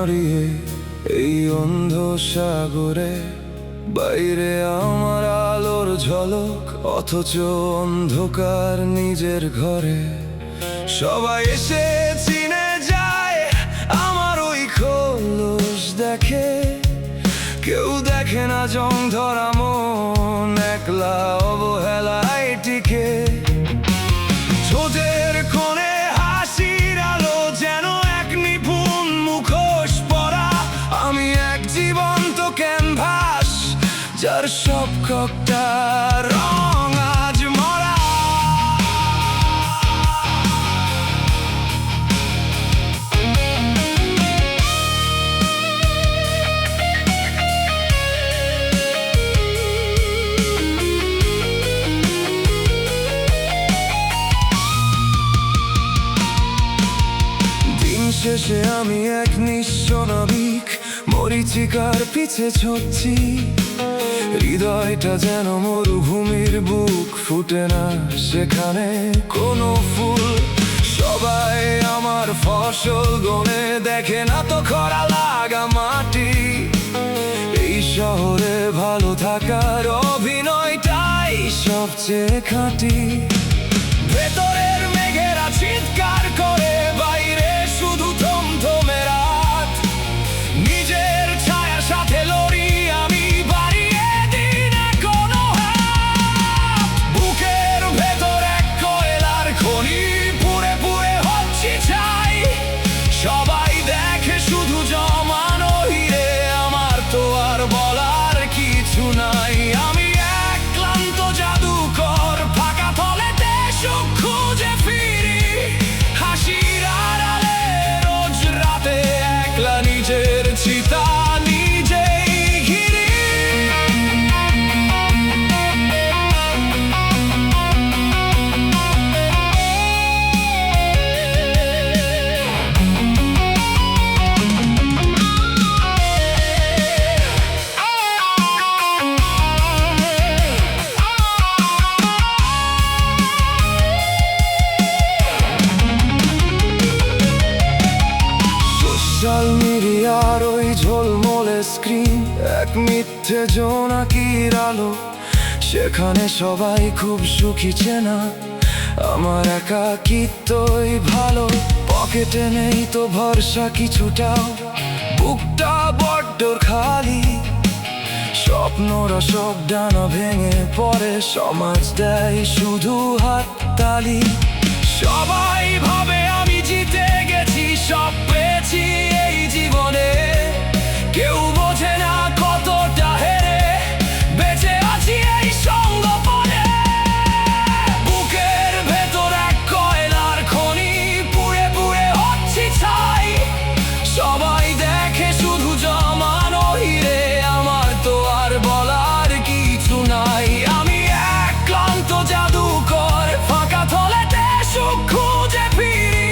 হারিয়ে এই অন্ধ সাগরে, বাইরে আমার আলোর ঝলক অথচ অন্ধকার নিজের ঘরে। সবাই এসে চিনে যায় আমার ওই খোলস দেখে, কেউ দেখে না জং ধরা মন একলা অবহেলায় টিকে। ঠোঁটের কোণে হাসির আলো যেন এক নিপুণ মুখোশ পরা, আমি এক জীবন্ত ক্যানভাস যার সব কটা রং আজ মরা। শেষে আমি এক নিঃস্ব নাবিক, মরীচিকার পিছে ছুটছি। হৃদয়টা যেন মরুভূমির বুক, ফুটে না সেখানে কোনো ফুল। সবাই আমার ফসল গনে, দেখে না তো খরা লাগা মাটি। এই শহরে ভালো থাকার অভিনয়টাই সবচেয়ে খাঁটি। ভেতরের মেঘেরা চিৎকার করে, বাইরে শুধু থমথমে রাত। নিজের ছায়ার সাথে লড়ি আমি, বাড়িয়ে দিই না কোনো হাত। বুকের ভেতর এক কয়লার খনি, পুড়ে পুড়ে হচ্ছি ছাই। সবাই দেখে শুধু জমানো হিরে, আমার তো আর বলার কিছু নাই। আমি এক ক্লান্ত জাদুকর, ফাঁকা থলেতে সুখ খুঁজে ফিরি। হাসির আড়ালে রোজ রাতে একলা নিজের চিতা নিজেই ঘিরি। সোশ্যাল মিডিয়ার ওই ঝলমলে স্ক্রিন, এক মিথ্যে জোনাকির আলো। সেখানে সবাই খুব সুখী চেনা, আমার একাকিত্বই ভালো। পকেটে নেই তো ভরসা কিছুটাও, বুকটা বড্ড খালি। স্বপ্নরা সব ডানা ভেঙে পড়ে, সমাজ দেয় শুধু হাততালি। সবাই ভাবে আমি জিতে গেছি, সব পেয়েছি এই জীবনে। কেউ বোঝে না কতটা হেরে বেঁচে আছি এই সঙ্গপনে। বুকের ভেতর এক কয়লার খনি, পুড়ে পুড়ে হচ্ছি ছাই। সবাই দেখে শুধু জমানো হিরে, আমার তো আর বলার কিছু নাই। আমি এক ক্লান্ত জাদুকর, ফাঁকা থলেতে সুখ খুঁজে ফিরি।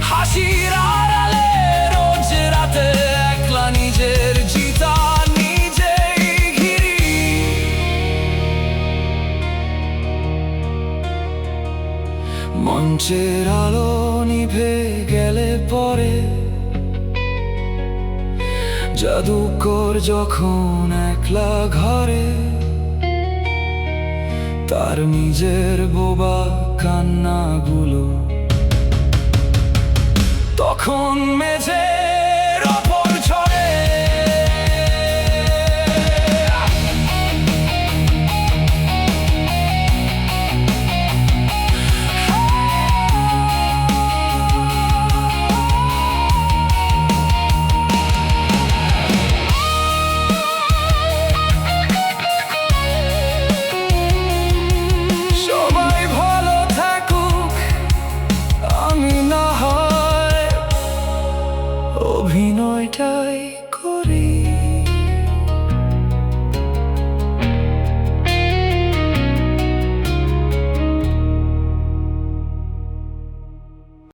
হাসির আড়ালে রোজ রাতে একলা নিজের চিতা নিজেই ঘিরি। মঞ্চের আলো নিভে গেলে পরে, জাদুকর যখন একলা ঘরে, তার নিজের বোবা কান্নাগুলো তখন মেঝে